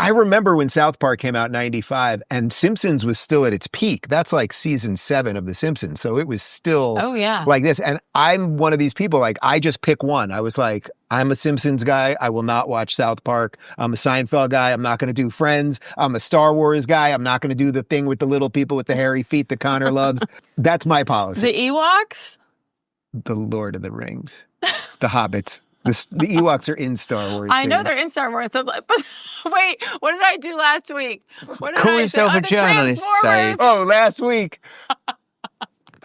I remember when South Park came out in 95 and Simpsons was still at its peak. That's like season 7 of The Simpsons. So it was still like this. And I'm one of these people, like, I just pick one. I was like, I'm a Simpsons guy. I will not watch South Park. I'm a Seinfeld guy. I'm not going to do Friends. I'm a Star Wars guy. I'm not going to do the thing with the little people with the hairy feet that Connor loves. That's my policy. The Ewoks? The Lord of the Rings. The Hobbits. The Ewoks are in Star Wars. I know they're in Star Wars. But wait, what did I do last week? What did Call I yourself say? a journalist, Sage. Oh, last week.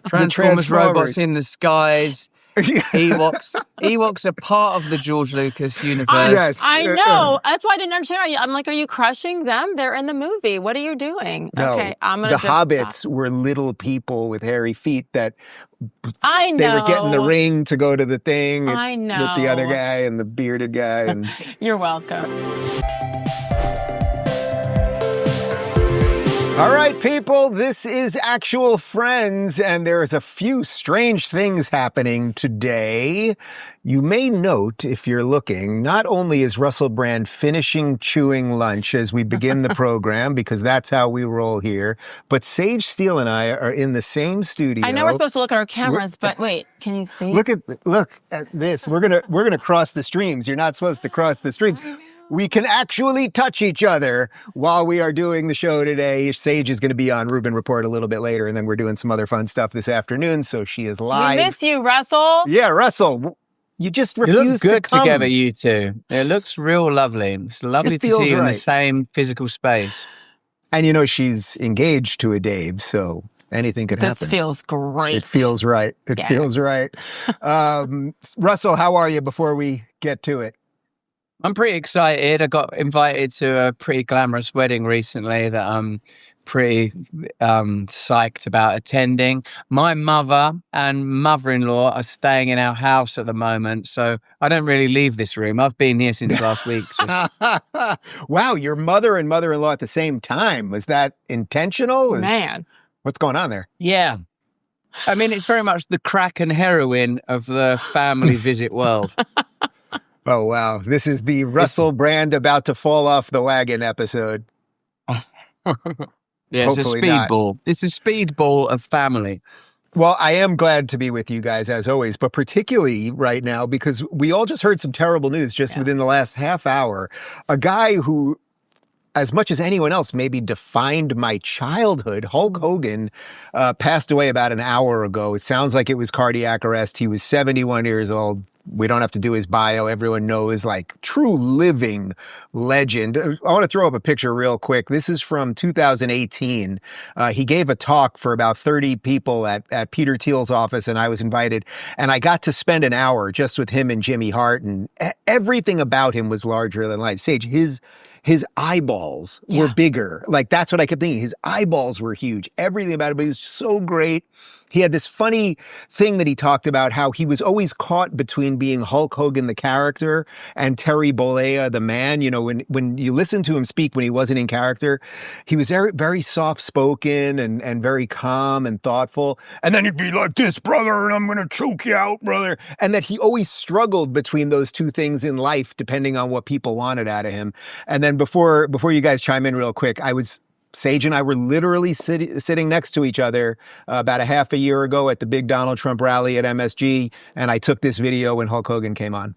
Transformers robots in the skies. Ewoks are part of the George Lucas universe. Yes. I know. That's why I didn't understand. I'm like, are you crushing them? They're in the movie. What are you doing? No, okay, I'm gonna. The Hobbits were little people with hairy feet that I know. they were getting the ring to go to the thing. I know. With the other guy and the bearded guy. And You're welcome. all right, people, this is Actual Friends, and there's a few strange things happening today. You may note, if you're looking, not only is Russell Brand finishing chewing lunch as we begin the program, because that's how we roll here, but Sage Steele and I are in the same studio. I know we're supposed to look at our cameras, but wait, can you see? Look at this. We're gonna cross the streams. You're not supposed to cross the streams. We can actually touch each other while we are doing the show today. Sage is going to be on Rubin Report a little bit later, and then we're doing some other fun stuff this afternoon, so she is live. We miss you, Russell. Yeah, Russell, you just refused to come. You look good together, you two. It looks real lovely. It's lovely to see you in the same physical space. And you know, she's engaged to a Dave, so anything could happen. This feels great. It feels right. It feels right. Russell, how are you before we get to it? I'm pretty excited. I got invited to a pretty glamorous wedding recently that I'm pretty psyched about attending. My mother and mother-in-law are staying in our house at the moment, so I don't really leave this room. I've been here since last week. Wow, your mother and mother-in-law at the same time. Was that intentional? Man. What's going on there? Yeah. I mean, it's very much the crack and heroin of the family visit world. Oh, wow. This is the Russell Brand about to fall off the wagon episode. Yeah, it's Hopefully a speedball. It's a speedball of family. Well, I am glad to be with you guys as always, but particularly right now because we all just heard some terrible news just within the last half hour. A guy who, as much as anyone else, maybe defined my childhood, Hulk Hogan, passed away about an hour ago. It sounds like it was cardiac arrest. He was 71 years old. We don't have to do his bio. Everyone knows, like, true living legend. I want to throw up a picture real quick. This is from 2018. He gave a talk for about 30 people at Peter Thiel's office, and I was invited. And I got to spend an hour just with him and Jimmy Hart, and everything about him was larger than life. Sage, his eyeballs were bigger. Like, that's what I kept thinking. His eyeballs were huge. Everything about it, but he was so great. He had this funny thing that he talked about, how he was always caught between being Hulk Hogan, the character, and Terry Bollea, the man. You know, when you listen to him speak when he wasn't in character, he was very, very soft-spoken and very calm and thoughtful. And then he'd be like this, brother, and I'm going to choke you out, brother. And that he always struggled between those two things in life, depending on what people wanted out of him. And then before you guys chime in real quick, Sage and I were literally sitting next to each other about a half a year ago at the big Donald Trump rally at MSG, and I took this video when Hulk Hogan came on.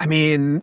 I mean,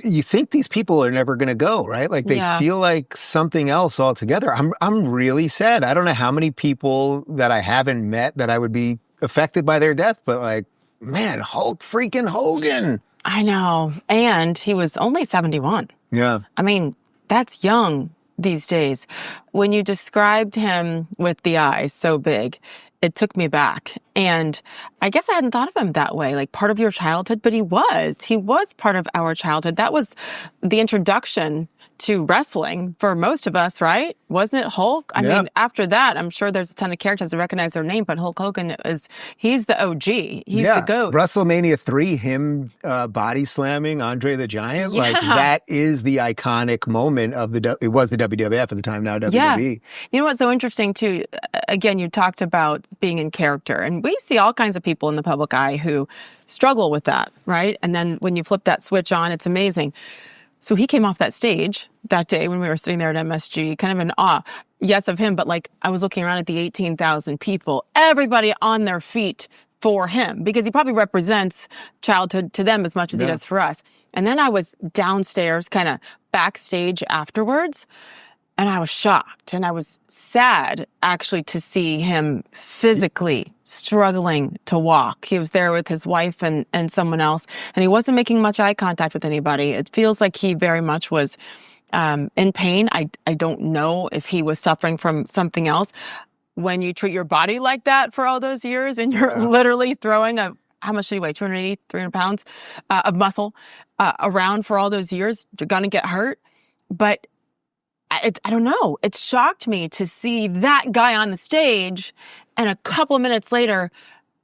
you think these people are never going to go, right? Like they feel like something else altogether. I'm really sad. I don't know how many people that I haven't met that I would be affected by their death, but like, man, Hulk freaking Hogan. I know. And he was only 71. Yeah. I mean, that's young these days. When you described him with the eyes so big, it took me back. And I guess I hadn't thought of him that way, like part of your childhood, but he was. He was part of our childhood. That was the introduction to wrestling for most of us, right? Wasn't it Hulk? I mean, after that, I'm sure there's a ton of characters that recognize their name, but Hulk Hogan he's the OG. He's the GOAT. WrestleMania 3, him body slamming Andre the Giant. Like, that is the iconic moment of it was the WWF at the time, now WWE. Yeah. You know what's so interesting, too? Again, you talked about being in character, and we see all kinds of people in the public eye who struggle with that, right? And then when you flip that switch on, it's amazing. So he came off that stage that day when we were sitting there at MSG, kind of in awe, yes, of him, but like I was looking around at the 18,000 people, everybody on their feet for him, because he probably represents childhood to them as much as he does for us. And then I was downstairs, kind of backstage afterwards, and I was shocked and I was sad actually to see him physically struggling to walk. He was there with his wife and someone else, and he wasn't making much eye contact with anybody. It feels like he very much was in pain. I don't know if he was suffering from something else. When you treat your body like that for all those years and you're literally throwing how much did he weigh? 280, 300 pounds of muscle around for all those years, you're going to get hurt. But I don't know. It shocked me to see that guy on the stage and a couple of minutes later,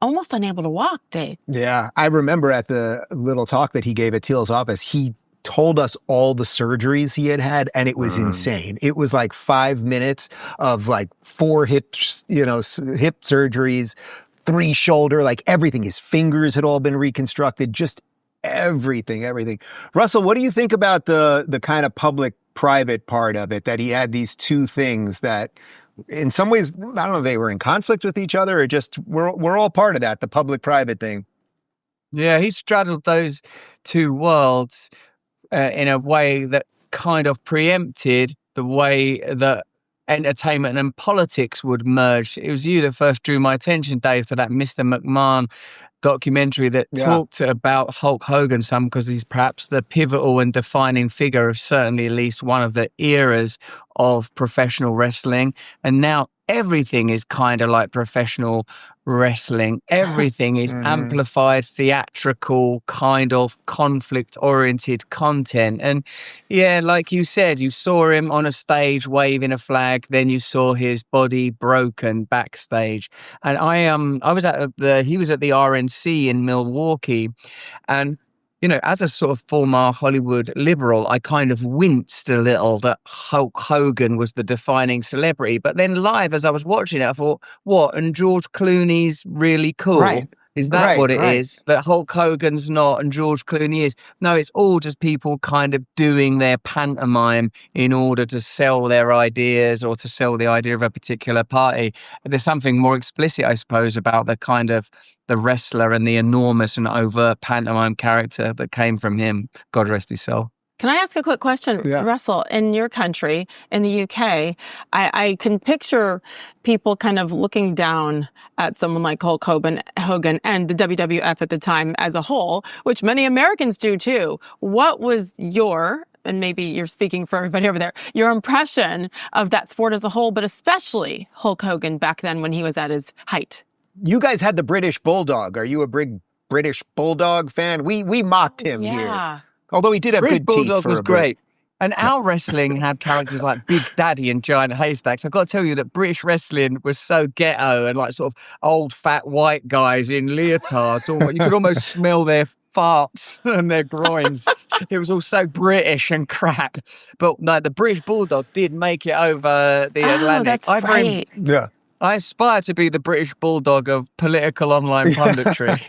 almost unable to walk, Dave. Yeah. I remember at the little talk that he gave at Teal's office, he told us all the surgeries he had, and it was insane. It was like 5 minutes of like 4 hip surgeries, 3 shoulder, like everything. His fingers had all been reconstructed, just everything. Russell, what do you think about the kind of public-private part of it, that he had these two things that in some ways, I don't know if they were in conflict with each other or just we're all part of that, the public-private thing? Yeah, he straddled those two worlds in a way that kind of preempted the way that entertainment and politics would merge. It was you that first drew my attention, Dave, to that Mr. McMahon documentary that talked about Hulk Hogan some, because he's perhaps the pivotal and defining figure of certainly at least one of the eras of professional wrestling. And now everything is kind of like professional wrestling. Everything is amplified, theatrical, kind of conflict-oriented content. And yeah, like you said, you saw him on a stage waving a flag, then you saw his body broken backstage. And he was at the RNC in Milwaukee, and you know, as a sort of former Hollywood liberal, I kind of winced a little that Hulk Hogan was the defining celebrity. But then live, as I was watching it, I thought, what? And George Clooney's really cool? Right. Is that what it is? That Hulk Hogan's not and George Clooney is? No, it's all just people kind of doing their pantomime in order to sell their ideas or to sell the idea of a particular party. There's something more explicit, I suppose, about the kind of the wrestler and the enormous and overt pantomime character that came from him. God rest his soul. Can I ask a quick question, Russell? In your country, in the UK, I can picture people kind of looking down at someone like Hulk Hogan and the WWF at the time as a whole, which many Americans do too. What was and maybe you're speaking for everybody over there, your impression of that sport as a whole, but especially Hulk Hogan back then when he was at his height? You guys had the British Bulldog. Are you a big British Bulldog fan? We mocked him here. Although he did have British good teeth. Bulldog was great. And our wrestling had characters like Big Daddy and Giant Haystacks. I've got to tell you that British wrestling was so ghetto and like sort of old fat white guys in leotards. You could almost smell their farts and their groins. It was all so British and crap. But no, the British Bulldog did make it over the Atlantic. That's right. I aspire to be the British Bulldog of political online punditry.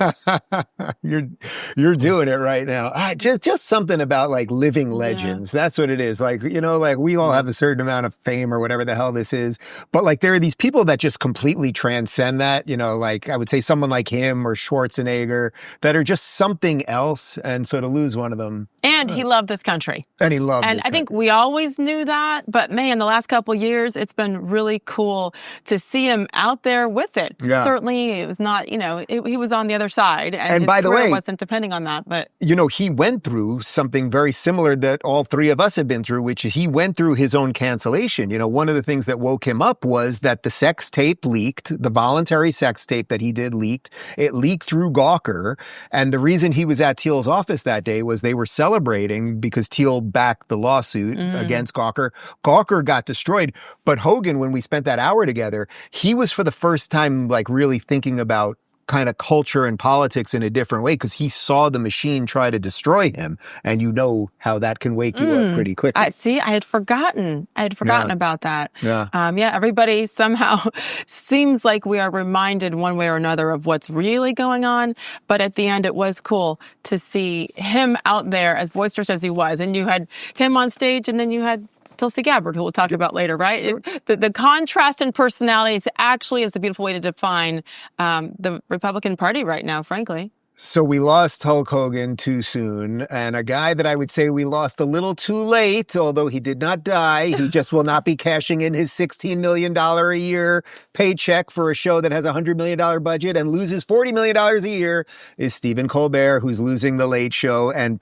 You're doing it right now. Just something about like living legends. That's what it is. Like, you know, like we all have a certain amount of fame or whatever the hell this is. But like there are these people that just completely transcend that, you know, like I would say someone like him or Schwarzenegger that are just something else. And so to lose one of them. And he loved this country. And he loved And I think we always knew that. But man, the last couple of years, it's been really cool to see see him out there with it. Yeah. Certainly, it was not, he was on the other side. And his by the career way, wasn't depending on that. But he went through something very similar that all three of us have been through, which is he went through his own cancellation. One of the things that woke him up was that the sex tape leaked, the voluntary sex tape that he did leaked. It leaked through Gawker. And the reason he was at Thiel's office that day was they were celebrating because Thiel backed the lawsuit against Gawker. Gawker got destroyed. But Hogan, when we spent that hour together, he was for the first time like really thinking about kind of culture and politics in a different way because he saw the machine try to destroy him. And you know how that can wake you up pretty quickly. I had forgotten about that. Yeah. Everybody somehow seems like we are reminded one way or another of what's really going on. But at the end, it was cool to see him out there as boisterous as he was. And you had him on stage and then you had Tulsi Gabbard, who we'll talk about later, right? The contrast in personalities actually is the beautiful way to define the Republican Party right now, frankly. So we lost Hulk Hogan too soon, and a guy that I would say we lost a little too late, although he did not die. He just will not be cashing in his $16 million a year paycheck for a show that has a $100 million budget and loses $40 million a year, is Stephen Colbert, who's losing The Late Show. And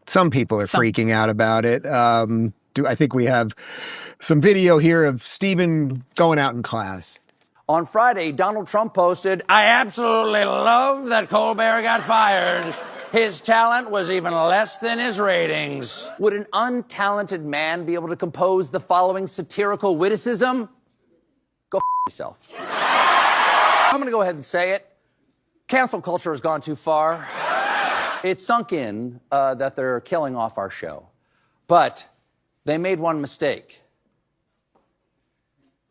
some people are freaking out about it. I think we have some video here of Stephen going out in class. On Friday, Donald Trump posted, "I absolutely love that Colbert got fired. His talent was even less than his ratings." Would an untalented man be able to compose the following satirical witticism? Go yourself. I'm going to go ahead and say it. Cancel culture has gone too far. It's sunk in that they're killing off our show. But they made one mistake.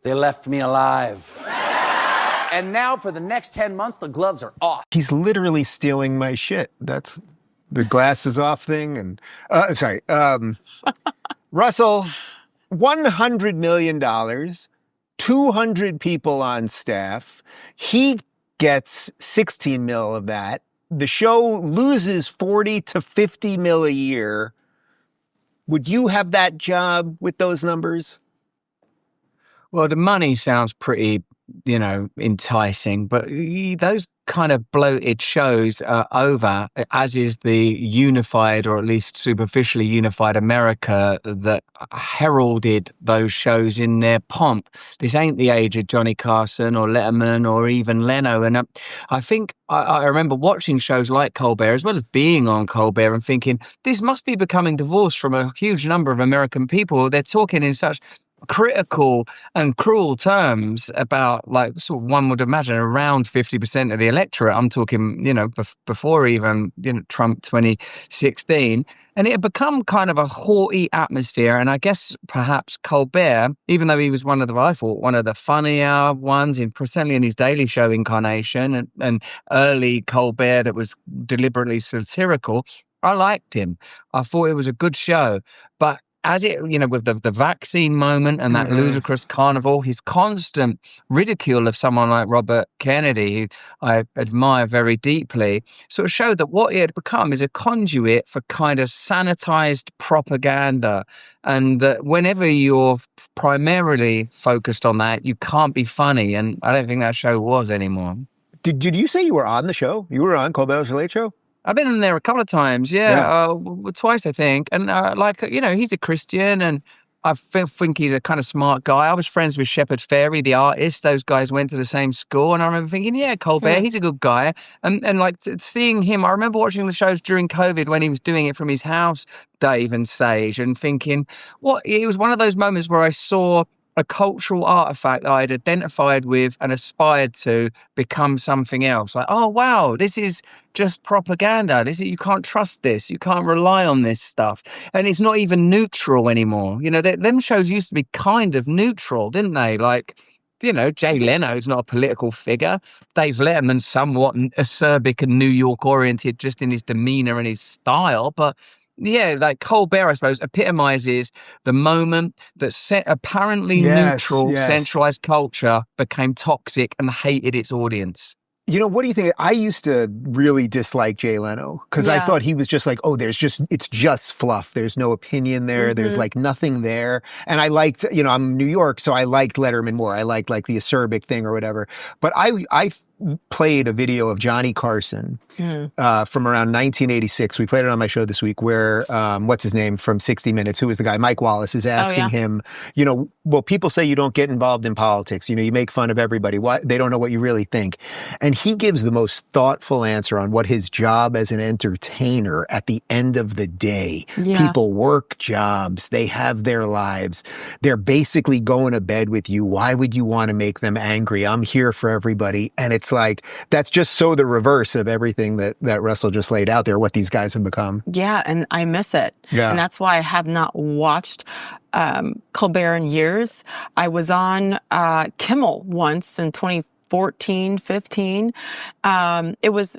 They left me alive. And now for the next 10 months, the gloves are off. He's literally stealing my shit. That's the glasses off thing. And Russell, $100 million, 200 people on staff. He gets 16 mil of that. The show loses 40 to 50 mil a year. Would you have that job with those numbers? Well, the money sounds pretty, enticing, but those kind of bloated shows are over, as is the unified, or at least superficially unified America that heralded those shows in their pomp. This ain't the age of Johnny Carson or Letterman or even Leno. And I think I remember watching shows like Colbert, as well as being on Colbert, and thinking, this must be becoming divorced from a huge number of American people. They're talking in such critical and cruel terms about, like, sort of, one would imagine, around 50% of the electorate. I'm talking, before even, Trump 2016. And it had become kind of a haughty atmosphere. And I guess perhaps Colbert, even though he was one of the funnier ones, certainly in his Daily Show incarnation, and early Colbert that was deliberately satirical, I liked him. I thought it was a good show. But as it, with the vaccine moment and that ludicrous carnival, his constant ridicule of someone like Robert Kennedy, who I admire very deeply, sort of showed that what it had become is a conduit for kind of sanitized propaganda. And that whenever you're primarily focused on that, you can't be funny. And I don't think that show was anymore. Did you say you were on the show? You were on Colbert's Late Show? I've been in there a couple of times, twice, I think. And he's a Christian, and I think he's a kind of smart guy. I was friends with Shepard Fairey, the artist. Those guys went to the same school, and I remember thinking, Colbert, he's a good guy. And seeing him, I remember watching the shows during COVID when he was doing it from his house, Dave and Sage, and thinking, it was one of those moments where I saw a cultural artifact that I'd identified with and aspired to become something else. Like, oh, wow, this is just propaganda. You can't trust this. You can't rely on this stuff. And it's not even neutral anymore. Them shows used to be kind of neutral, didn't they? Like, Jay Leno's not a political figure. Dave Letterman's somewhat acerbic and New York oriented just in his demeanor and his style. But like Colbert, I suppose, epitomizes the moment that apparently neutral, centralized culture became toxic and hated its audience. You know, what do you think? I used to really dislike Jay Leno because I thought he was just like, oh, it's just fluff. There's no opinion there. There's like nothing there. And I liked, you know, I'm New York, so I liked Letterman more. I liked like the acerbic thing or whatever. But I played a video of Johnny Carson from around 1986. We played it on my show this week where, what's his name from 60 Minutes, who was the guy, Mike Wallace, is asking him, you know, well, people say you don't get involved in politics. You know, you make fun of everybody. Why? They don't know what you really think. And he gives the most thoughtful answer on what his job as an entertainer at the end of the day. People work jobs. They have their lives. They're basically going to bed with you. Why would you want to make them angry? I'm here for everybody. And it's like, that's just so the reverse of everything that Russell just laid out there, what these guys have become. Yeah, and I miss it. Yeah. And that's why I have not watched Colbert in years. I was on Kimmel once in 2014, 15. It was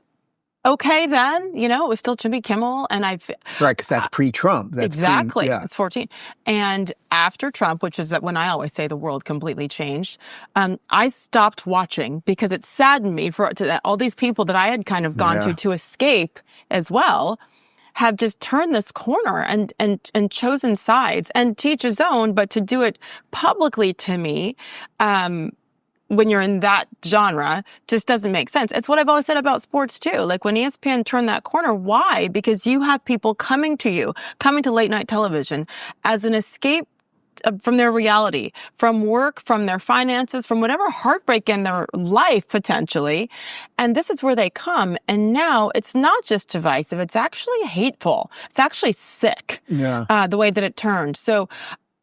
okay then, you know, it was still Jimmy Kimmel. And right, because that's pre-Trump. That's exactly. It's 14. And after Trump, which is when I always say the world completely changed, I stopped watching because it saddened me to all these people that I had kind of gone to escape as well have just turned this corner and chosen sides, and to each his own, but to do it publicly to me, when you're in that genre, just doesn't make sense. It's what I've always said about sports too. Like when ESPN turned that corner, why? Because you have people coming to late night television as an escape from their reality, from work, from their finances, from whatever heartbreak in their life potentially. And this is where they come. And now it's not just divisive. It's actually hateful. It's actually sick, the way that it turned. So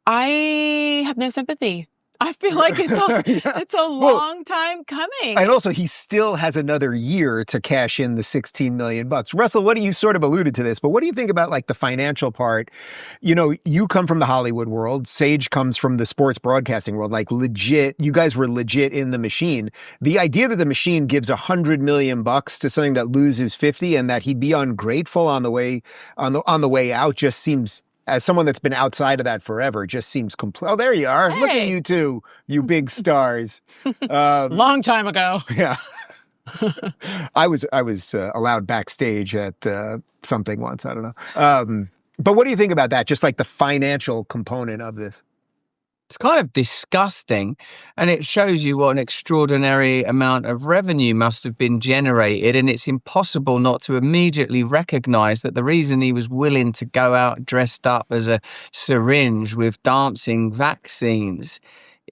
I have no sympathy. I feel like it's a long time coming. And also, he still has another year to cash in the $16 million. Russell, what do you sort of alluded to this, but what do you think about like the financial part? You know, you come from the Hollywood world. Sage comes from the sports broadcasting world. Like legit, you guys were legit in the machine. The idea that the machine gives $100 million to something that loses 50 and that he'd be ungrateful on the way out just seems, as someone that's been outside of that forever, just seems complete. Oh, there you are. Hey. Look at you two, you big stars. Long time ago. Yeah. I was allowed backstage at something once. I don't know. But what do you think about that? Just like the financial component of this. It's kind of disgusting, and it shows you what an extraordinary amount of revenue must have been generated, and it's impossible not to immediately recognize that the reason he was willing to go out dressed up as a syringe with dancing vaccines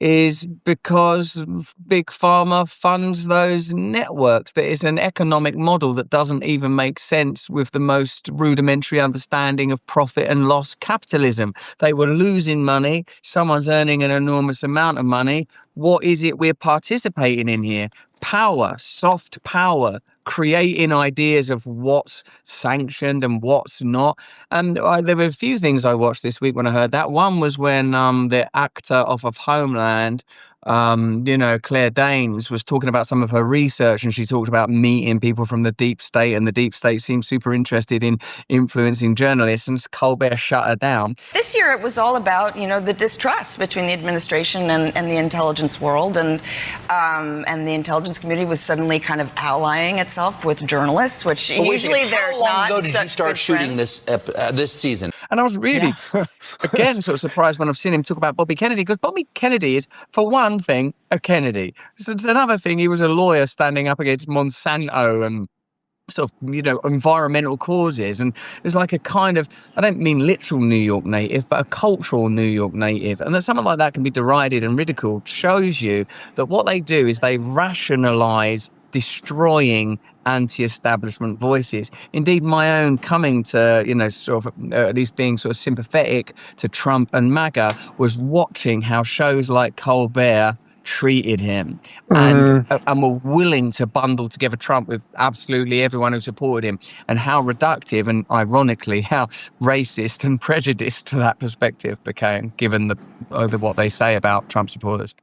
is because Big Pharma funds those networks. That is an economic model that doesn't even make sense with the most rudimentary understanding of profit and loss capitalism. They were losing money. Someone's earning an enormous amount of money. What is it we're participating in here? Power, soft power, creating ideas of what's sanctioned and what's not. And there were a few things I watched this week when I heard that. One was when the actor off of Homeland, Claire Danes, was talking about some of her research, and she talked about meeting people from the deep state, and the deep state seems super interested in influencing journalists, and Colbert shut her down. This year it was all about, the distrust between the administration and the intelligence world, and the intelligence community was suddenly kind of allying itself with journalists, which usually they're not. How long ago did you start shooting this season? And I was really, again, sort of surprised when I've seen him talk about Bobby Kennedy, because Bobby Kennedy is, for one thing, a Kennedy. So it's another thing, he was a lawyer standing up against Monsanto and sort of, environmental causes. And it's like a kind of, I don't mean literal New York native, but a cultural New York native. And that something like that can be derided and ridiculed shows you that what they do is they rationalize destroying anti-establishment voices. Indeed, my own coming to, sort of at least being sort of sympathetic to Trump and MAGA was watching how shows like Colbert treated him and were willing to bundle together Trump with absolutely everyone who supported him, and how reductive and ironically how racist and prejudiced that perspective became, given what they say about Trump supporters.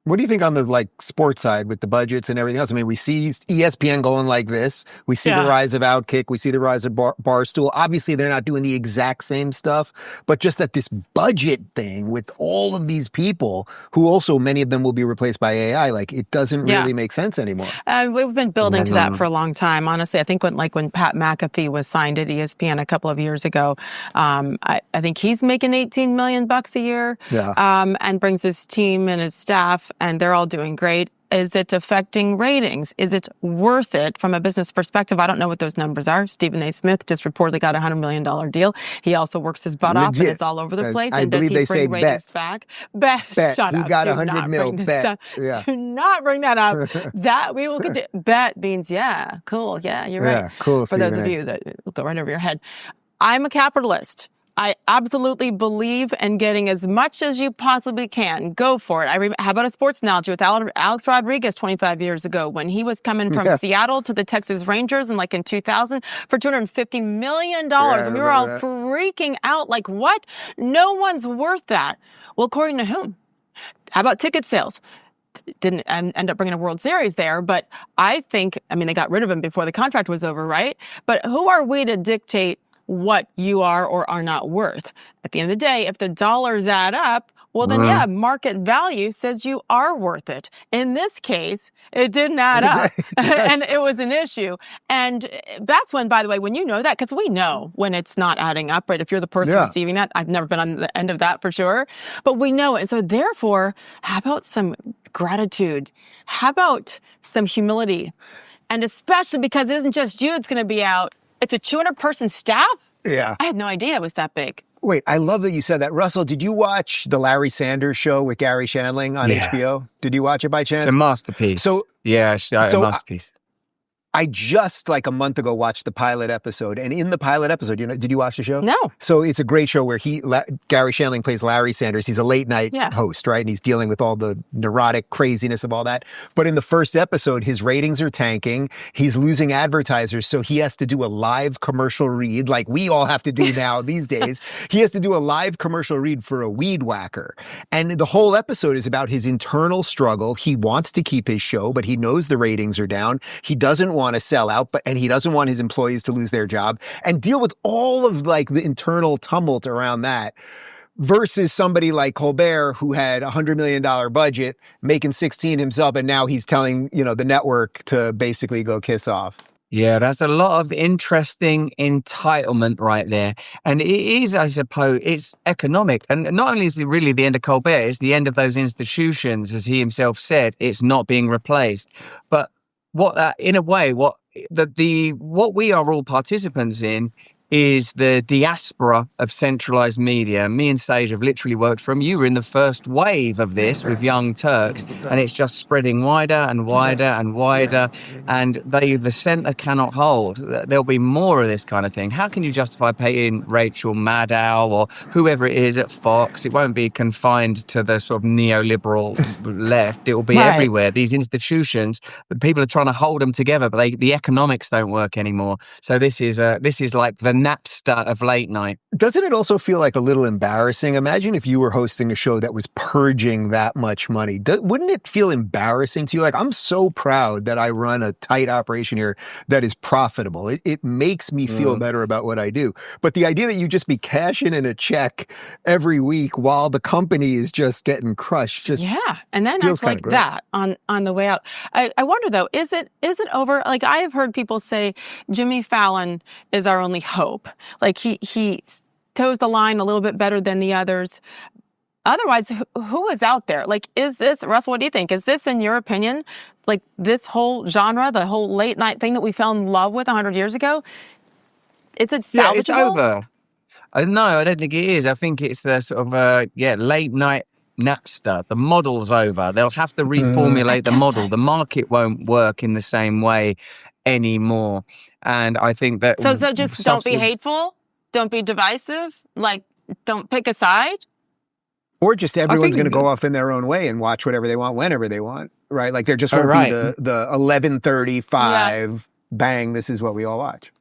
What do you think on the like sports side with the budgets and everything else? I mean, we see ESPN going like this. We see the rise of Outkick. We see the rise of Barstool. Obviously, they're not doing the exact same stuff, but just that this budget thing with all of these people who also, many of them will be replaced by AI, like it doesn't really make sense anymore. We've been building to that for a long time. Honestly, I think when Pat McAfee was signed at ESPN a couple of years ago, I think he's making $18 million a year and brings his team and his staff, and they're all doing great. Is it affecting ratings? Is it worth it from a business perspective? I don't know what those numbers are. Stephen A. Smith just reportedly got a $100 million deal. He also works his butt off and is all over the place. I and believe does he they bring say ratings back? Bet. Shut he up. got Do 100 mil. Bet. Yeah. Do not bring that up. That we will continue. Bet means cool. Yeah, you're right. Yeah, cool. For those of you that will go right over your head. I'm a capitalist. I absolutely believe in getting as much as you possibly can. Go for it. How about a sports analogy with Alex Rodriguez 25 years ago when he was coming from Seattle to the Texas Rangers in 2000 for $250 million. And we were all freaking out like, what? No one's worth that. Well, according to whom? How about ticket sales? Didn't end up bringing a World Series there, but I think, they got rid of him before the contract was over, right? But who are we to dictate what you are or are not worth? At the end of the day, if the dollars add up, well then market value says you are worth it. In this case, it didn't add up and it was an issue. And that's when, by the way, when you know that, because we know when it's not adding up, right? If you're the person receiving that, I've never been on the end of that for sure, but we know it. And so therefore, how about some gratitude? How about some humility? And especially because it isn't just you that's going to be out. It's a 200-person staff? Yeah. I had no idea it was that big. Wait, I love that you said that. Russell, did you watch the Larry Sanders Show with Gary Shandling on HBO? Did you watch it by chance? It's a masterpiece. A masterpiece. I just a month ago watched the pilot episode, and in the pilot episode, did you watch the show? No. So it's a great show where Gary Shandling plays Larry Sanders. He's a late night host, right? And he's dealing with all the neurotic craziness of all that. But in the first episode, his ratings are tanking. He's losing advertisers, so he has to do a live commercial read, like we all have to do now these days. He has to do a live commercial read for a weed whacker. And the whole episode is about his internal struggle. He wants to keep his show, but he knows the ratings are down. He doesn't want to sell out, and he doesn't want his employees to lose their job and deal with all of the internal tumult around that versus somebody like Colbert who had $100 million budget making 16 himself. And now he's telling, the network to basically go kiss off. Yeah, that's a lot of interesting entitlement right there. And it is, I suppose, it's economic. And not only is it really the end of Colbert, it's the end of those institutions, as he himself said, it's not being replaced. But what we are all participants in is the diaspora of centralized media. Me and Sage have literally worked from. You were in the first wave of this with Young Turks, and it's just spreading wider and wider and wider. And the center cannot hold. There'll be more of this kind of thing. How can you justify paying Rachel Maddow or whoever it is at Fox? It won't be confined to the sort of neoliberal left. It will be everywhere. These institutions, but people are trying to hold them together, but the economics don't work anymore. So this is like the Napster of late night. Doesn't it also feel like a little embarrassing? Imagine if you were hosting a show that was purging that much money. Wouldn't it feel embarrassing to you? Like, I'm so proud that I run a tight operation here that is profitable. It makes me feel better about what I do. But the idea that you just be cashing in a check every week while the company is just getting crushed, and then it's like that on the way out. I wonder though, is it over? Like, I have heard people say Jimmy Fallon is our only hope. Like he toes the line a little bit better than the others. Otherwise, who is out there? Like, is this, Russell, what do you think? Is this, in your opinion, like this whole genre, the whole late night thing that we fell in love with 100 years ago? Is it salvageable? Yeah, it's over. No, I don't think it is. I think it's the sort of, late night Napster. The model's over. They'll have to reformulate the model. The market won't work in the same way anymore. And I think that... So just don't be hateful? Don't be divisive? Like, don't pick a side? Or just everyone's going to go off in their own way and watch whatever they want, whenever they want, right? Like, there just won't be the 11:35, bang, this is what we all watch.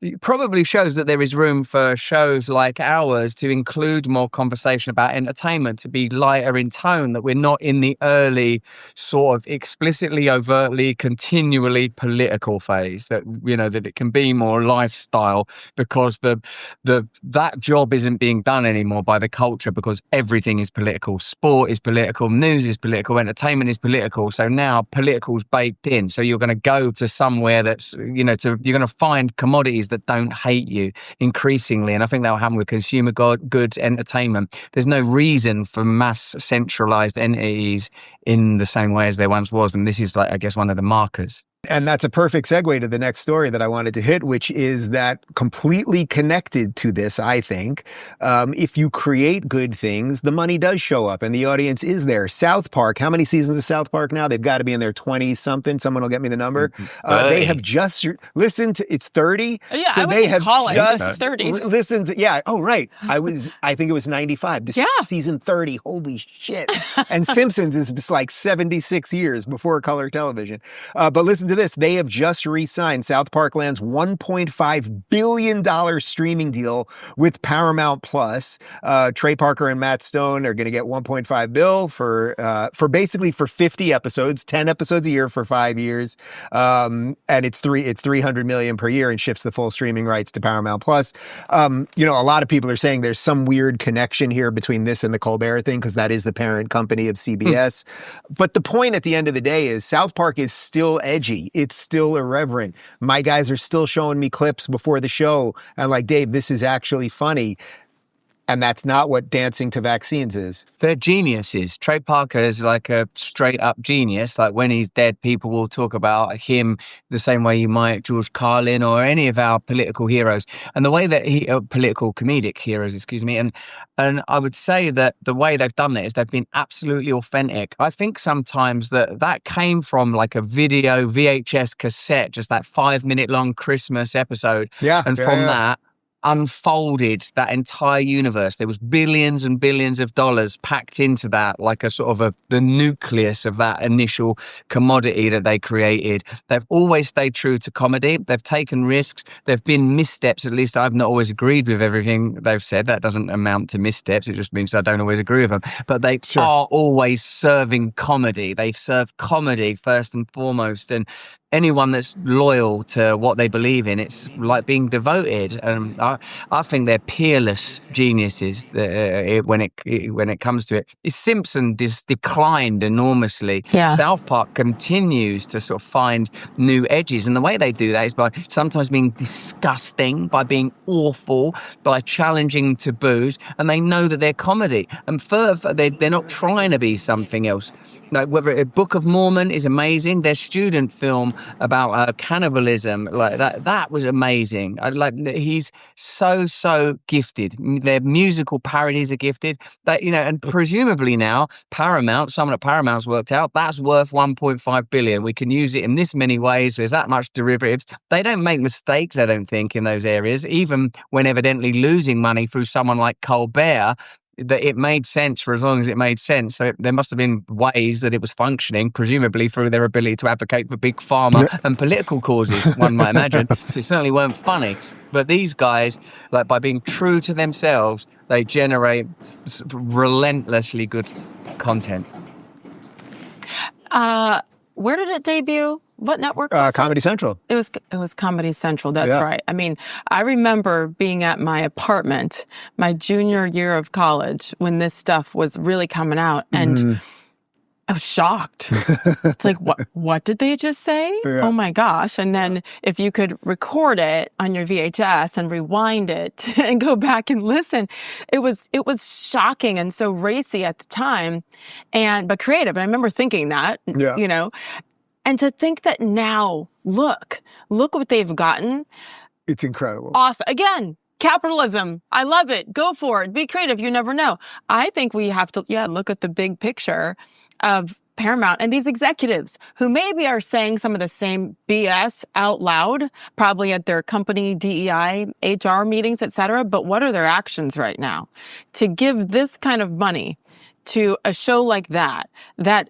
it probably shows that there is room for shows like ours to include more conversation about entertainment, to be lighter in tone, that we're not in the early sort of explicitly, overtly, continually political phase, that, you know, that it can be more lifestyle, because that job isn't being done anymore by the culture, because everything is political. Sport is political, news is political, entertainment is political. So now political's baked in. So you're going to go to somewhere that's, you know, you're going to find commodities that don't hate you increasingly. And I think that'll happen with consumer goods, entertainment. There's no reason for mass centralized entities in the same way as there once was. And this is, like, I guess, one of the markers. And that's a perfect segue to the next story that I wanted to hit, which is that completely connected to this, I think. If you create good things, the money does show up and the audience is there. South Park, how many seasons of South Park now? They've got to be in their 20-something. Someone will get me the number. They have just listened to, it's 30? Yeah, so I was they in have college, just 30s. listened to, yeah, oh, right. I think it was 95. This is season 30. Holy shit. And Simpsons is like 76 years before color television. But listen to this. They have just re-signed South Park Land's $1.5 billion streaming deal with Paramount Plus. Trey Parker and Matt Stone are going to get $1.5 billion for basically for 50 episodes, 10 episodes a year for 5 years. And it's $300 million per year, and shifts the full streaming rights to Paramount Plus. You know, a lot of people are saying there's some weird connection here between this and the Colbert thing, because that is the parent company of CBS. But the point at the end of the day is South Park is still edgy. It's still irreverent. My guys are still showing me clips before the show. I'm like, Dave, this is actually funny. And that's not what Dancing to Vaccines is. They're geniuses. Trey Parker is like a straight up genius. Like, when he's dead, people will talk about him the same way you might George Carlin or any of our political heroes. And the way that political comedic heroes, excuse me. And I would say that the way they've done it is they've been absolutely authentic. I think sometimes that came from like a video VHS cassette, just that 5-minute long Christmas episode. Yeah. And from that, unfolded that entire universe. There was billions and billions of dollars packed into that, like a sort of the nucleus of that initial commodity that they created. They've always stayed true to comedy. They've taken risks. There've been missteps. At least I've not always agreed with everything they've said. That doesn't amount to missteps. It just means I don't always agree with them. But they are always serving comedy. They serve comedy first and foremost. And anyone that's loyal to what they believe in, it's like being devoted. I think they're peerless geniuses when it comes to it. Simpson declined enormously. Yeah. South Park continues to sort of find new edges, and the way they do that is by sometimes being disgusting, by being awful, by challenging taboos, and they know that they're comedy. And further, they're not trying to be something else. Like, whether a Book of Mormon is amazing, their student film about cannibalism, like that was amazing. He's so gifted. Their musical parodies are gifted. That, you know, and presumably now Paramount, someone at Paramount's worked out that's worth $1.5 billion. We can use it in this many ways. There's that much derivatives. They don't make mistakes, I don't think, in those areas, even when evidently losing money through someone like Colbert. That it made sense for as long as it made sense. So there must have been ways that it was functioning, presumably through their ability to advocate for big pharma and political causes, one might imagine. So it certainly weren't funny. But these guys, like, by being true to themselves, they generate relentlessly good content. Where did it debut? What network was Comedy Central. It was Comedy Central. That's right. I mean, I remember being at my apartment my junior year of college when this stuff was really coming out, and I was shocked. It's like, what did they just say? Yeah. Oh my gosh. And then if you could record it on your VHS and rewind it and go back and listen, it was shocking and so racy at the time, but creative. And I remember thinking that, you know. And to think that now, look what they've gotten. It's incredible. Awesome. Again, capitalism. I love it. Go for it. Be creative. You never know. I think we have to, look at the big picture of Paramount and these executives who maybe are saying some of the same BS out loud, probably at their company DEI, HR meetings, et cetera. But what are their actions right now? To give this kind of money to a show like that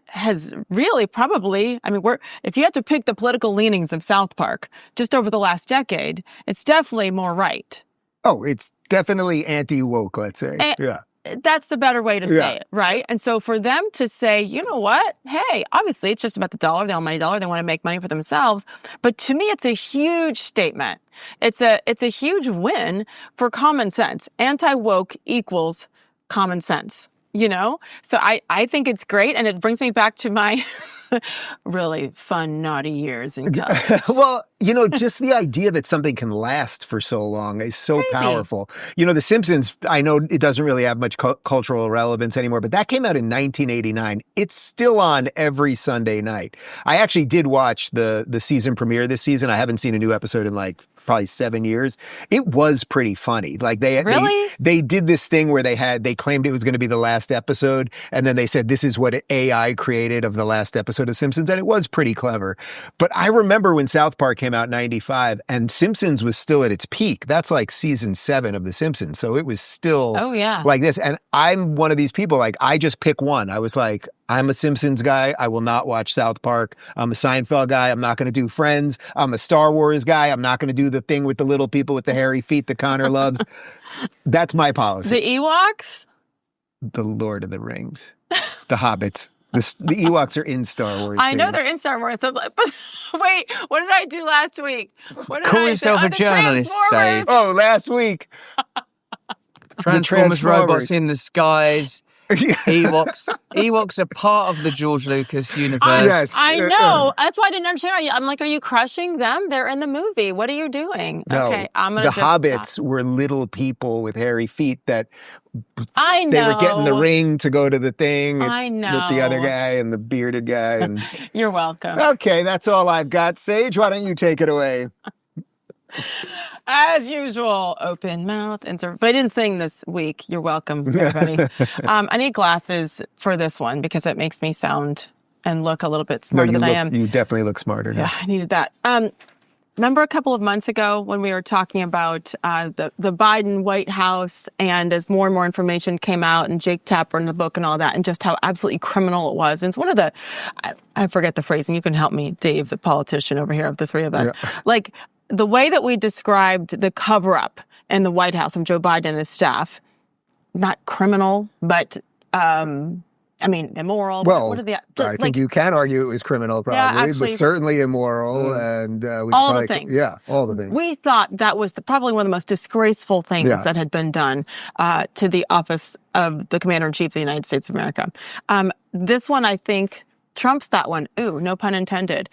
has really probably, I mean, if you had to pick the political leanings of South Park just over the last decade, it's definitely more right. Oh, it's definitely anti-woke, let's say. Yeah. That's the better way to say it, right? And so for them to say, you know what? Hey, obviously it's just about the dollar, the almighty dollar. They want to make money for themselves. But to me, it's a huge statement. It's a huge win for common sense. Anti-woke equals common sense, you know? So I think it's great. And it brings me back to my really fun, naughty years in college. Well, you know, just the idea that something can last for so long is so powerful. You know, The Simpsons, I know it doesn't really have much cultural relevance anymore, but that came out in 1989. It's still on every Sunday night. I actually did watch the season premiere this season. I haven't seen a new episode in like probably 7 years. It was pretty funny. Like they did this thing where they claimed it was going to be the last episode, and then they said this is what AI created of the last episode of Simpsons, and it was pretty clever. But I remember when South Park came out in 95 and Simpsons was still at its peak. That's like season 7 of The Simpsons. So it was still like this. And I'm one of these people, like, I just pick one. I was like, I'm a Simpsons guy. I will not watch South Park. I'm a Seinfeld guy. I'm not going to do Friends. I'm a Star Wars guy. I'm not going to do the thing with the little people with the hairy feet that Connor loves. That's my policy. The Ewoks? The Lord of the Rings. The Hobbits. The Ewoks are in Star Wars. I know they're in Star Wars. But wait, what did I do last week? Call yourself a journalist, Sage. Oh, last week. Transformers robots in the skies. Ewoks are part of the George Lucas universe. Yes. I know. That's why I didn't understand. I'm like, are you crushing them? They're in the movie. What are you doing? No, okay, I'm gonna. The Hobbits were little people with hairy feet that I know. they were getting the ring to go to the thing. I know. With the other guy and the bearded guy. And You're welcome. Okay, that's all I've got. Sage, why don't you take it away? As usual, open mouth. But I didn't sing this week. You're welcome, everybody. I need glasses for this one because it makes me sound and look a little bit smarter than I am. You definitely look smarter now. Yeah, I needed that. Remember a couple of months ago when we were talking about the Biden White House, and as more and more information came out, and Jake Tapper in the book and all that, and just how absolutely criminal it was. And it's one of the, I forget the phrasing. You can help me, Dave, the politician over here of the three of us. Yeah. Like, the way that we described the cover-up in the White House from Joe Biden and his staff, not criminal, but, immoral. Well, I think you can argue it was criminal, probably, actually, but certainly immoral. And all the things. Yeah, all the things. We thought that was probably one of the most disgraceful things that had been done to the office of the Commander-in-Chief of the United States of America. This one, I think, trumps that one. Ooh, no pun intended.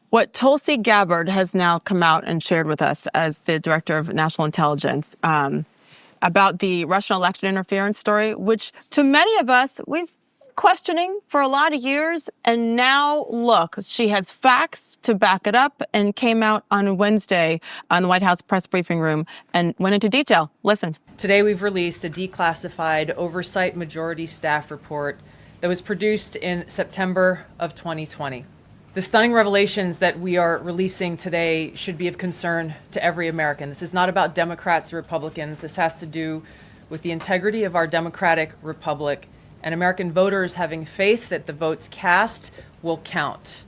What Tulsi Gabbard has now come out and shared with us as the Director of National Intelligence about the Russian election interference story, which to many of us, we've been questioning for a lot of years. And now, look, she has facts to back it up and came out on Wednesday on the White House press briefing room and went into detail. Listen. Today, we've released a declassified oversight majority staff report that was produced in September of 2020. The stunning revelations that we are releasing today should be of concern to every American. This is not about Democrats or Republicans. This has to do with the integrity of our democratic republic and American voters having faith that the votes cast will count.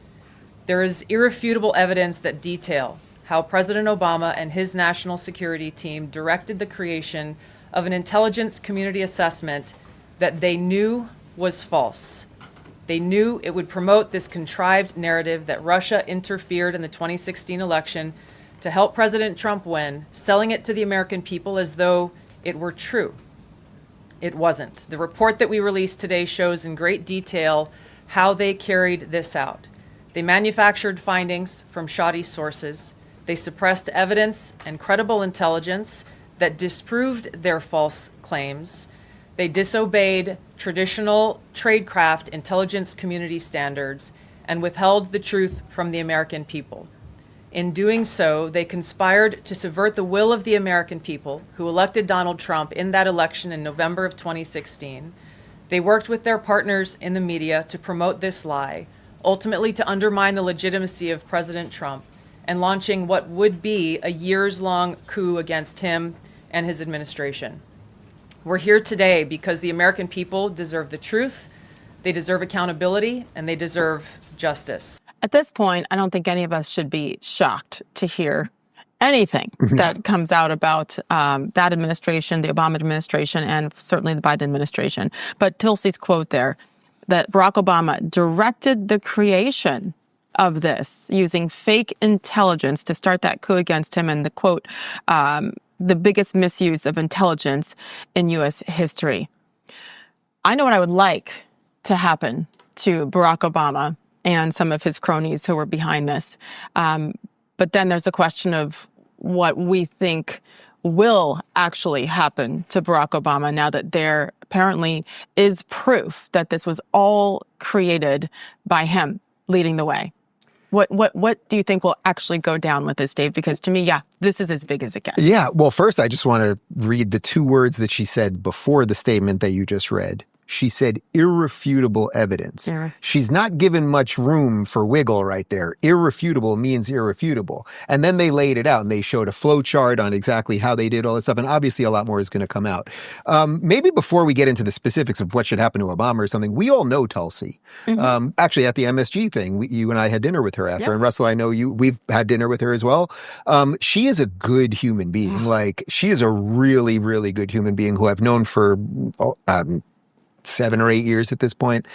There is irrefutable evidence that detail how President Obama and his national security team directed the creation of an intelligence community assessment that they knew was false. They knew it would promote this contrived narrative that Russia interfered in the 2016 election to help President Trump win, selling it to the American people as though it were true. It wasn't. The report that we released today shows in great detail how they carried this out. They manufactured findings from shoddy sources. They suppressed evidence and credible intelligence that disproved their false claims. They disobeyed traditional tradecraft intelligence community standards and withheld the truth from the American people. In doing so, they conspired to subvert the will of the American people who elected Donald Trump in that election in November of 2016. They worked with their partners in the media to promote this lie, ultimately to undermine the legitimacy of President Trump and launching what would be a years-long coup against him and his administration. We're here today because the American people deserve the truth, they deserve accountability, and they deserve justice. At this point, I don't think any of us should be shocked to hear anything that comes out about that administration, the Obama administration, and certainly the Biden administration. But Tulsi's quote there, that Barack Obama directed the creation of this using fake intelligence to start that coup against him, and the quote, the biggest misuse of intelligence in U.S. history. I know what I would like to happen to Barack Obama and some of his cronies who were behind this. But then there's the question of what we think will actually happen to Barack Obama now that there apparently is proof that this was all created by him leading the way. What do you think will actually go down with this, Dave? Because to me, this is as big as it gets. Yeah. Well, first, I just want to read the two words that she said before the statement that you just read. She said irrefutable evidence. She's not given much room for wiggle right there. Irrefutable means irrefutable. And then they laid it out and they showed a flow chart on exactly how they did all this stuff. And obviously a lot more is going to come out. Maybe before we get into the specifics of what should happen to Obama or something, we all know Tulsi. Actually, at the MSG thing, you and I had dinner with her after. And Russell, I know we've had dinner with her as well. She is a good human being. Like, she is a really, really good human being who I've known for 7 or 8 years at this point.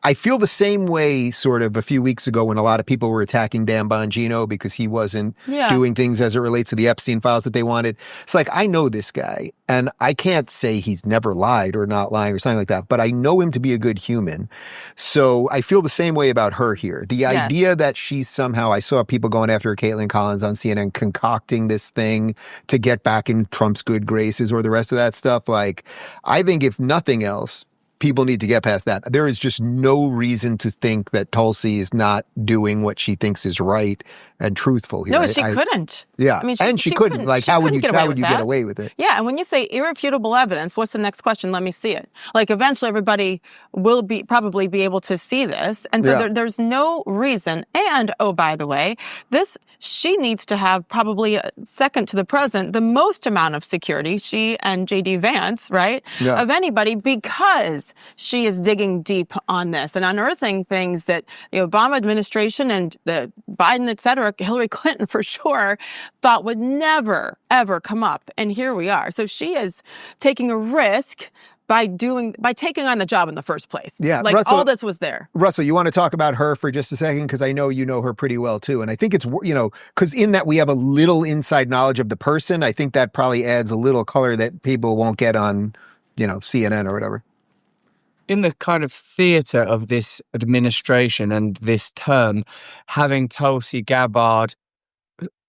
I feel the same way sort of a few weeks ago when a lot of people were attacking Dan Bongino because he wasn't doing things as it relates to the Epstein files that they wanted. It's like, I know this guy and I can't say he's never lied or not lying or something like that, but I know him to be a good human. So I feel the same way about her here. The idea that she's somehow, I saw people going after Caitlin Collins on CNN concocting this thing to get back in Trump's good graces or the rest of that stuff. Like, I think if nothing else, people need to get past that. There is just no reason to think that Tulsi is not doing what she thinks is right and truthful here. No, she couldn't. Yeah, I mean, and she couldn't. Like, how would you get away with it? Yeah, and when you say irrefutable evidence, what's the next question? Let me see it. Like, eventually everybody will probably be able to see this. And so there's no reason. And, oh, by the way, she needs to have probably second to the president, the most amount of security, she and J.D. Vance, right, of anybody, because she is digging deep on this and unearthing things that the Obama administration and the Biden, et cetera, Hillary Clinton for sure, thought would never, ever come up. And here we are. So she is taking a risk by taking on the job in the first place. Yeah, like, Russell, all this was there. Russell, you want to talk about her for just a second? Because I know you know her pretty well too. And I think it's, because in that we have a little inside knowledge of the person, I think that probably adds a little color that people won't get on, CNN or whatever. In the kind of theatre of this administration and this term, having Tulsi Gabbard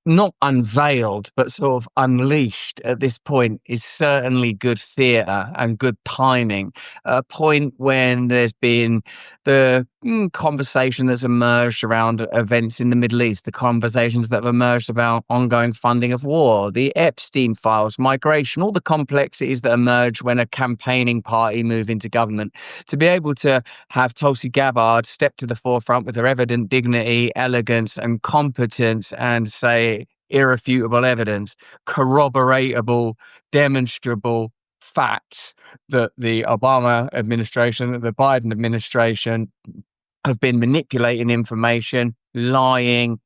not unveiled, but sort of unleashed at this point is certainly good theatre and good timing. A point when there's been the conversation that's emerged around events in the Middle East, the conversations that have emerged about ongoing funding of war, the Epstein files, migration, all the complexities that emerge when a campaigning party move into government. To be able to have Tulsi Gabbard step to the forefront with her evident dignity, elegance and competence and say irrefutable evidence, corroboratable, demonstrable facts that the Obama administration, the Biden administration have been manipulating information, lying.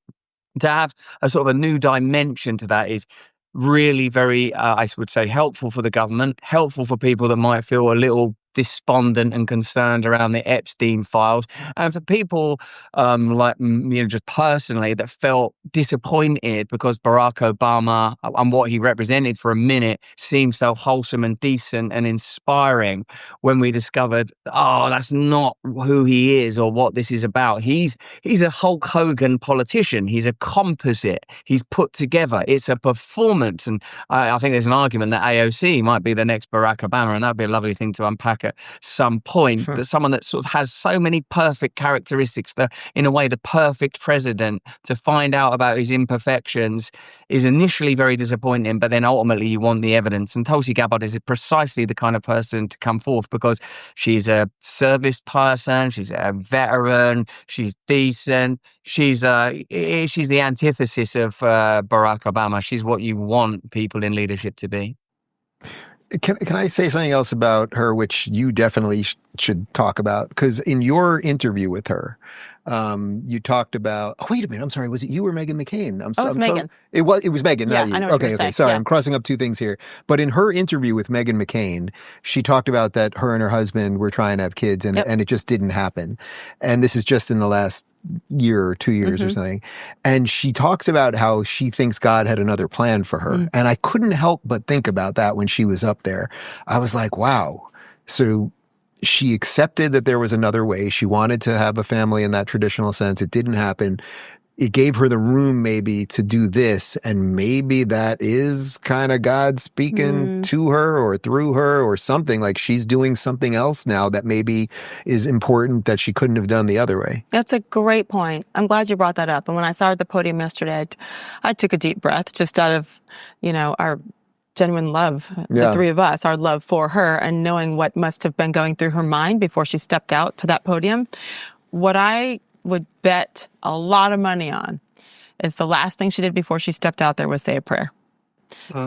To have a sort of a new dimension to that is really very, I would say, helpful for the government, helpful for people that might feel a little despondent and concerned around the Epstein files, and for people just personally that felt disappointed because Barack Obama and what he represented for a minute seemed so wholesome and decent and inspiring, when we discovered, that's not who he is or what this is about. He's a Hulk Hogan politician. He's a composite. He's put together. It's a performance, and I think there's an argument that AOC might be the next Barack Obama, and that'd be a lovely thing to unpack at some point. That someone that sort of has so many perfect characteristics, in a way the perfect president, to find out about his imperfections is initially very disappointing, but then ultimately you want the evidence. And Tulsi Gabbard is precisely the kind of person to come forth because she's a service person, she's a veteran, she's decent, she's the antithesis of Barack Obama. She's what you want people in leadership to be. Can I say something else about her, which you definitely should talk about? Because in your interview with her, you talked about. Oh, wait a minute. I'm sorry. Was it you or Meghan McCain? Oh, it was Meghan. It was Meghan, Yeah, not you. I know what you were Okay. saying. Sorry, Yeah. I'm crossing up two things here. But in her interview with Meghan McCain, she talked about that her and her husband were trying to have kids, and it just didn't happen. And this is just in the last year or 2 years or something. And she talks about how she thinks God had another plan for her. And I couldn't help but think about that when she was up there. I was like, wow. So she accepted that there was another way. She wanted to have a family in that traditional sense. It didn't happen. It gave her the room maybe to do this, and maybe that is kind of God speaking to her or through her or something. Like she's doing something else now that maybe is important that she couldn't have done the other way. That's a great point. I'm glad you brought that up. And when I saw her at the podium yesterday, I took a deep breath just out of, our genuine love, the three of us, our love for her, and knowing what must have been going through her mind before she stepped out to that podium. What I would bet a lot of money on is the last thing she did before she stepped out there was say a prayer.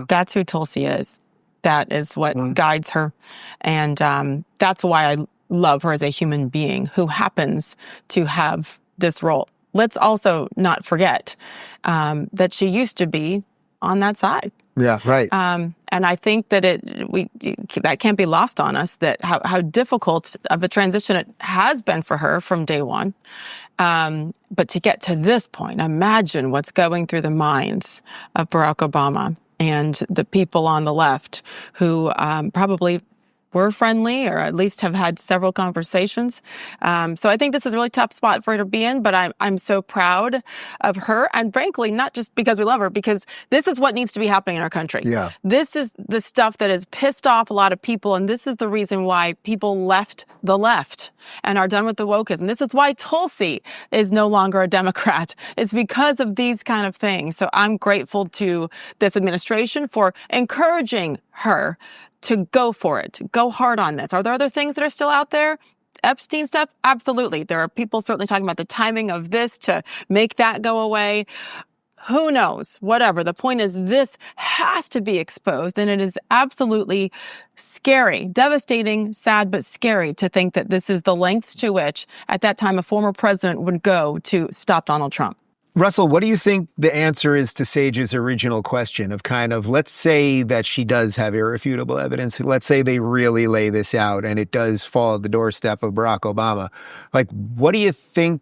That's who Tulsi is. That is what guides her. And that's why I love her as a human being who happens to have this role. Let's also not forget that she used to be on that side. Yeah, right. And I think that that can't be lost on us, that how difficult of a transition it has been for her from day one. But to get to this point, imagine what's going through the minds of Barack Obama and the people on the left who probably were friendly or at least have had several conversations. So I think this is a really tough spot for her to be in, but I'm so proud of her. And frankly, not just because we love her, because this is what needs to be happening in our country. Yeah. This is the stuff that has pissed off a lot of people. And this is the reason why people left the left and are done with the wokeism. This is why Tulsi is no longer a Democrat. It's because of these kind of things. So I'm grateful to this administration for encouraging her to go for it, go hard on this. Are there other things that are still out there? Epstein stuff? Absolutely. There are people certainly talking about the timing of this to make that go away. Who knows? Whatever. The point is this has to be exposed, and it is absolutely scary, devastating, sad, but scary to think that this is the lengths to which, at that time, a former president would go to stop Donald Trump. Russell, what do you think the answer is to Sage's original question of kind of, let's say that she does have irrefutable evidence. Let's say they really lay this out and it does fall at the doorstep of Barack Obama. Like, what do you think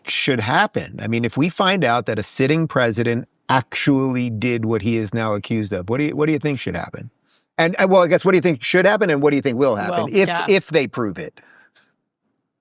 should happen? I mean, if we find out that a sitting president actually did what he is now accused of, what do you think should happen? And well, I guess, what do you think should happen and what do you think will happen if they prove it?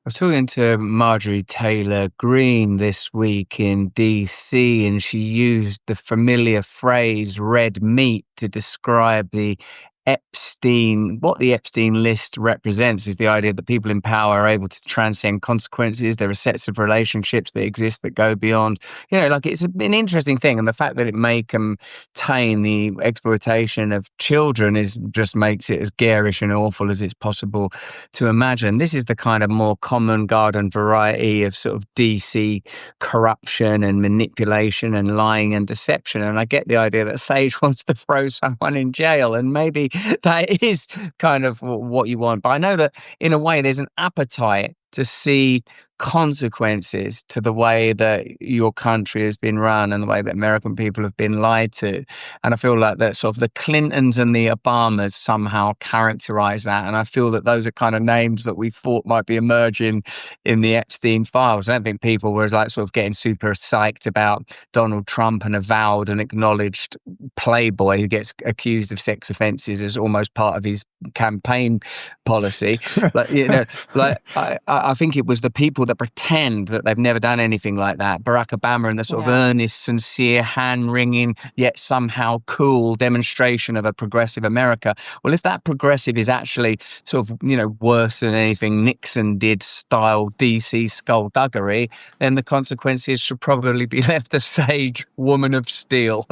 I was talking to Marjorie Taylor Greene this week in DC, and she used the familiar phrase red meat to describe what the Epstein list represents is the idea that people in power are able to transcend consequences. There are sets of relationships that exist that go beyond, it's an interesting thing. And the fact that it may contain the exploitation of children just makes it as garish and awful as it's possible to imagine. This is the kind of more common garden variety of sort of DC corruption and manipulation and lying and deception. And I get the idea that Sage wants to throw someone in jail, and maybe that is kind of what you want. But I know that in a way there's an appetite to see consequences to the way that your country has been run and the way that American people have been lied to. And I feel like that sort of the Clintons and the Obamas somehow characterize that. And I feel that those are kind of names that we thought might be emerging in the Epstein files. I don't think people were like sort of getting super psyched about Donald Trump, an avowed and acknowledged playboy who gets accused of sex offenses as almost part of his campaign policy. I think it was the people that pretend that they've never done anything like that. Barack Obama and the sort of earnest, sincere, hand-wringing, yet somehow cool demonstration of a progressive America. Well, if that progressive is actually sort of, worse than anything Nixon did style DC skullduggery, then the consequences should probably be left to Sage, woman of steel.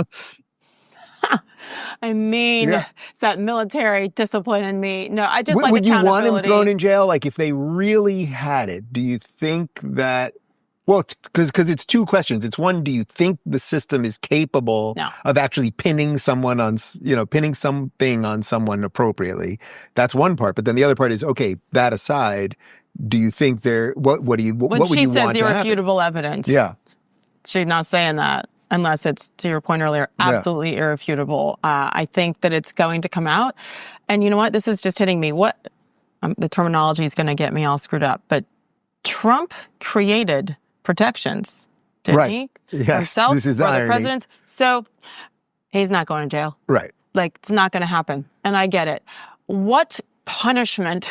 I mean, it's that military discipline in me. No, I just like Would you want him accountability. thrown in jail? Like, if they really had it, do you think that, Well, because it's two questions. It's one, do you think the system is capable of actually pinning someone on, pinning something on someone appropriately? That's one part. But then the other part is, okay, that aside, do you think what would you want to happen? When she says irrefutable evidence. Yeah. She's not saying that unless it's, to your point earlier, absolutely irrefutable. I think that it's going to come out. And you know what? This is just hitting me. The terminology is going to get me all screwed up. But Trump created protections, didn't he? Yes, himself, this is the for irony. the presidents. So he's not going to jail. Right. Like, it's not going to happen. And I get it. What punishment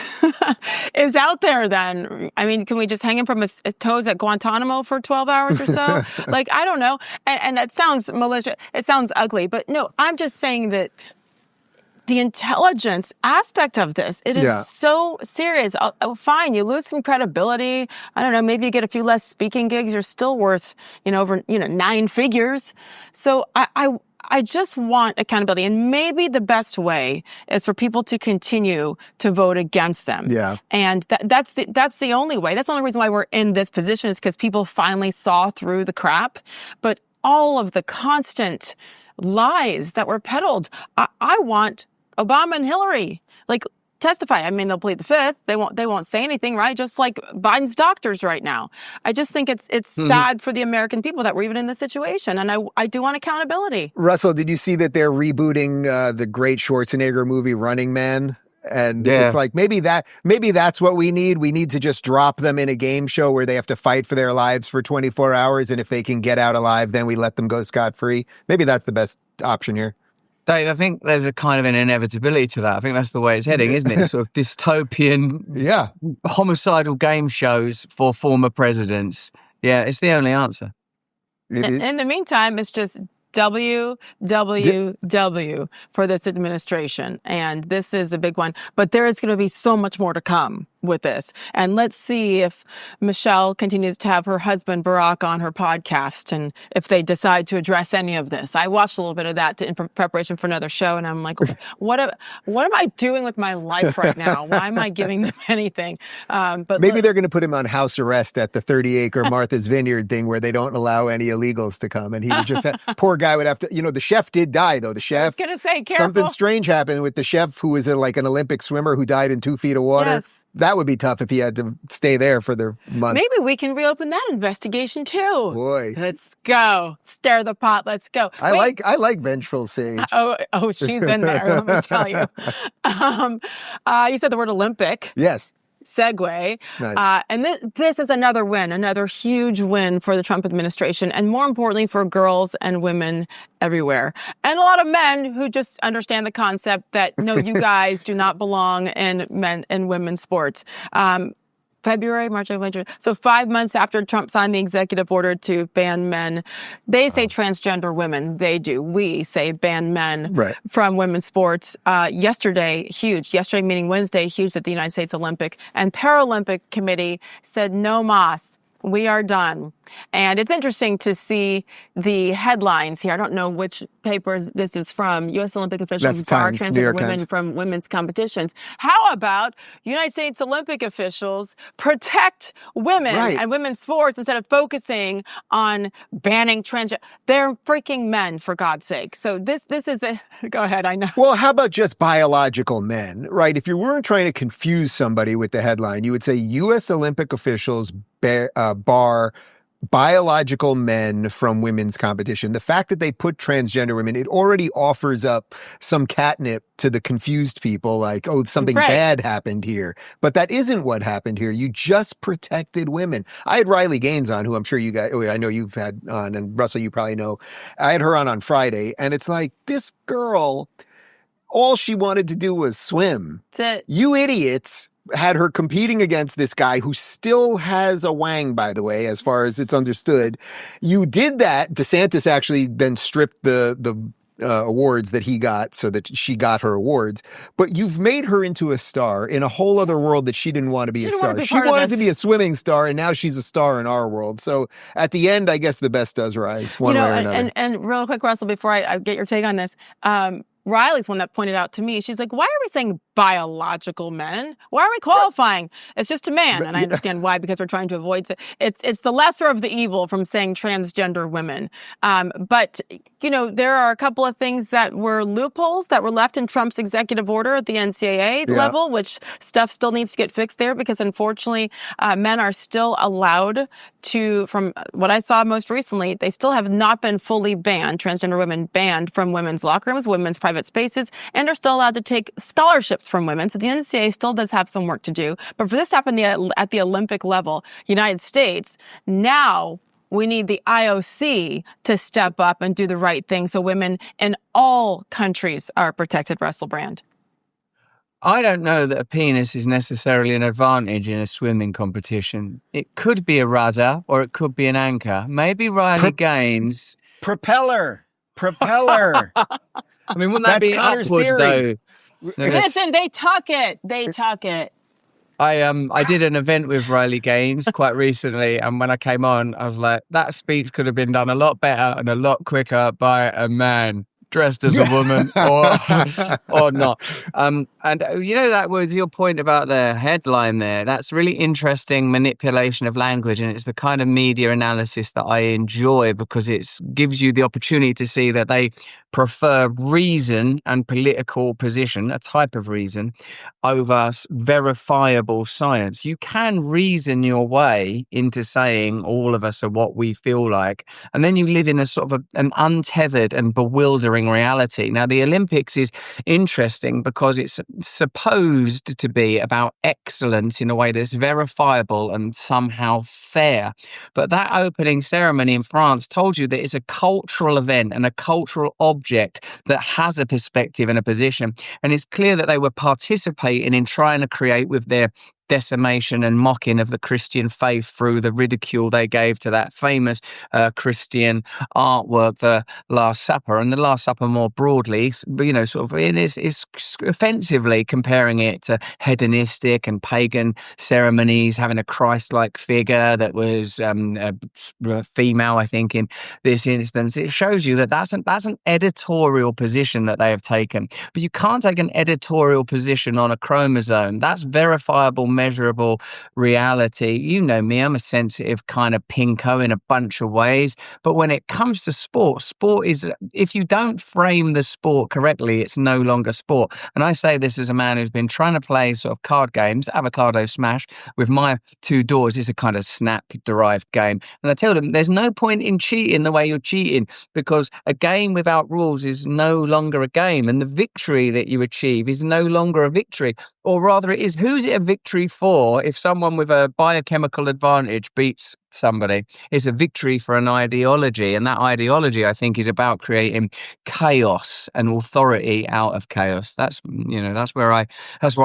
is out there then? I mean, can we just hang him from his toes at Guantanamo for 12 hours or so? Like, I don't know. And that sounds malicious. It sounds ugly. But no, I'm just saying that the intelligence aspect of this, it is so serious. Fine, you lose some credibility. I don't know, maybe you get a few less speaking gigs. You're still worth, over 9 figures. So I just want accountability. And maybe the best way is for people to continue to vote against them. Yeah. And that's the only way. That's the only reason why we're in this position, is because people finally saw through the crap. But all of the constant lies that were peddled, I want Obama and Hillary, testify. I mean, they'll plead the fifth. They won't say anything, right? Just like Biden's doctors right now. I just think it's sad for the American people that we're even in this situation. And I do want accountability. Russell, did you see that they're rebooting the great Schwarzenegger movie Running Man? And it's like, maybe that's what we need. We need to just drop them in a game show where they have to fight for their lives for 24 hours. And if they can get out alive, then we let them go scot-free. Maybe that's the best option here. Dave, I think there's a kind of an inevitability to that. I think that's the way it's heading, isn't it? Sort of dystopian, homicidal game shows for former presidents. Yeah, it's the only answer. In the meantime, it's just WWW for this administration. And this is a big one. But there is going to be so much more to come with this. And let's see if Michelle continues to have her husband Barack on her podcast, and if they decide to address any of this. I watched a little bit of that in preparation for another show, and I'm like, what am I doing with my life right now? Why am I giving them anything? But maybe they're going to put him on house arrest at the 30-acre Martha's Vineyard thing where they don't allow any illegals to come, and he would just poor guy would have to, the chef did die though. The chef, I was going to say, careful. Something strange happened with the chef who was an Olympic swimmer who died in 2 feet of water. Yes. That would be tough if he had to stay there for the month. Maybe we can reopen that investigation too. Boy. Let's go. Stir the pot. Let's go. I like vengeful Sage. Oh, she's in there. Let me tell you. You said the word Olympic. Yes. Segue. Nice. And this is another win, another huge win for the Trump administration, and more importantly for girls and women everywhere. And a lot of men who just understand the concept that, no, you guys do not belong in men and women's sports. February, March, April, so 5 months after Trump signed the executive order to ban men, they say transgender women. They do. We say ban men from women's sports. Yesterday, meaning Wednesday, huge that the United States Olympic and Paralympic Committee said no mas. We are done. And it's interesting to see the headlines here. I don't know which paper this is from. U.S. Olympic officials bar transgender women from women's competitions. How about United States Olympic officials protect women and women's sports instead of focusing on banning transgender? They're freaking men, for God's sake. So this is a... Go ahead, I know. Well, how about just biological men, right? If you weren't trying to confuse somebody with the headline, you would say U.S. Olympic officials bar biological men from women's competition. The fact that they put transgender women, it already offers up some catnip to the confused people, like, oh, something bad happened here. But that isn't what happened here. You just protected women. I had Riley Gaines on, who I'm sure you guys, I know you've had on, and Russell, you probably know. I had her on Friday, and it's like, this girl, all she wanted to do was swim. That's it. You idiots had her competing against this guy who still has a wang, by the way, as far as it's understood. You did that. DeSantis actually then stripped the awards that he got so that she got her awards. But you've made her into a star in a whole other world that she didn't want to be a star. She wanted to be a swimming star, and now she's a star in our world. So at the end, I guess the best does rise, one way or another. And real quick, Russell, before I get your take on this, Riley's one that pointed out to me. She's like, why are we saying biological men? Why are we qualifying? It's just a man. And I understand why, because we're trying to avoid it. It's the lesser of the evil from saying transgender women. But, there are a couple of things that were loopholes that were left in Trump's executive order at the NCAA level, which stuff still needs to get fixed there, because unfortunately, men are still allowed to, from what I saw most recently, they still have not been fully banned, transgender women banned from women's locker rooms, women's private spaces, and are still allowed to take scholarships from women. So the NCAA still does have some work to do. But for this to happen at the Olympic level, United States, now we need the IOC to step up and do the right thing so women in all countries are protected, Russell Brand. I don't know that a penis is necessarily an advantage in a swimming competition. It could be a rudder or it could be an anchor. Maybe Riley Gaines. Propeller. I mean, wouldn't that be Connor's upwards, theory. though? Listen, they tuck it. I did an event with Riley Gaines quite recently, and when I came on, I was like, that speech could have been done a lot better and a lot quicker by a man dressed as a woman or not. And that was your point about the headline there. That's really interesting manipulation of language, and it's the kind of media analysis that I enjoy, because it gives you the opportunity to see that they prefer reason and political position, a type of reason, over verifiable science. You can reason your way into saying all of us are what we feel like, and then you live in a sort of an untethered and bewildering reality. Now, the Olympics is interesting because it's supposed to be about excellence in a way that's verifiable and somehow fair. But that opening ceremony in France told you that it's a cultural event and a cultural object that has a perspective and a position. And it's clear that they were participating in trying to create, with their decimation and mocking of the Christian faith through the ridicule they gave to that famous Christian artwork, the Last Supper. And the Last Supper more broadly, sort of is offensively comparing it to hedonistic and pagan ceremonies, having a Christ-like figure that was a female, I think, in this instance. It shows you that that's an editorial position that they have taken. But you can't take an editorial position on a chromosome. That's verifiable, measurable reality. You know me, I'm a sensitive kind of pinko in a bunch of ways. But when it comes to sport is, if you don't frame the sport correctly, it's no longer sport. And I say this as a man who's been trying to play sort of card games, Avocado Smash, with my two daughters. It's a kind of snap-derived game. And I tell them there's no point in cheating the way you're cheating, because a game without rules is no longer a game, and the victory that you achieve is no longer a victory. Or rather, it is, who's it a victory for if someone with a biochemical advantage beats somebody? It's a victory for an ideology, and that ideology, I think, is about creating chaos and authority out of chaos. That's where I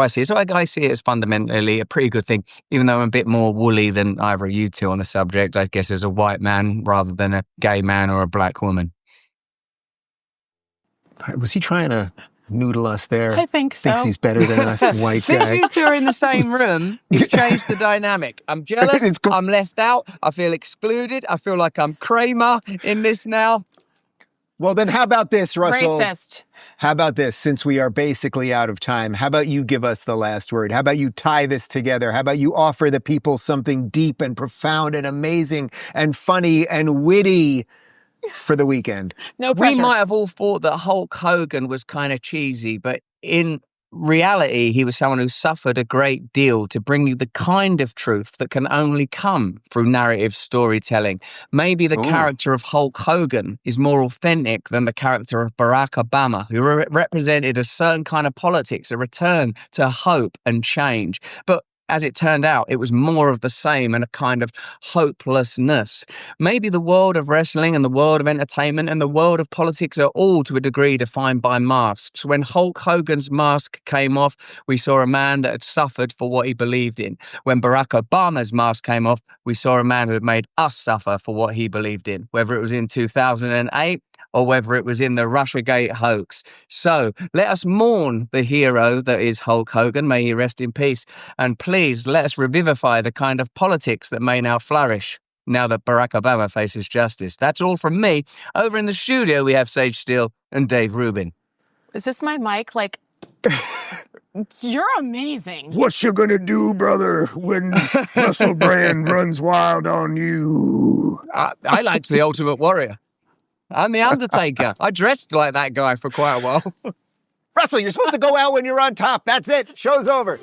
see it. So I see it as fundamentally a pretty good thing, even though I'm a bit more woolly than either of you two on the subject, I guess, as a white man rather than a gay man or a black woman. Was he trying to noodle us there? I think so. Thinks he's better than us, white guy. Since you two are in the same room, it's changed the dynamic. I'm jealous. I'm left out. I feel excluded. I feel like I'm Kramer in this now. Well, then how about this, Russell? Racist. How about this? Since we are basically out of time, how about you give us the last word? How about you tie this together? How about you offer the people something deep and profound and amazing and funny and witty for the weekend? No pressure. We might have all thought that Hulk Hogan was kind of cheesy, but in reality, he was someone who suffered a great deal to bring you the kind of truth that can only come through narrative storytelling. Maybe the character of Hulk Hogan is more authentic than the character of Barack Obama, who represented a certain kind of politics, a return to hope and change. But as it turned out, it was more of the same and a kind of hopelessness. Maybe the world of wrestling and the world of entertainment and the world of politics are all to a degree defined by masks. When Hulk Hogan's mask came off, we saw a man that had suffered for what he believed in. When Barack Obama's mask came off, we saw a man who had made us suffer for what he believed in, whether it was in 2008 or whether it was in the Russiagate hoax. So let us mourn the hero that is Hulk Hogan. May he rest in peace. And please let us revivify the kind of politics that may now flourish now that Barack Obama faces justice. That's all from me. Over in the studio, we have Sage Steele and Dave Rubin. Is this my mic? Like, you're amazing. What you gonna do, brother, when Russell Brand runs wild on you? I liked The Ultimate Warrior and The Undertaker. I dressed like that guy for quite a while. Russell, you're supposed to go out when you're on top. That's it. Show's over.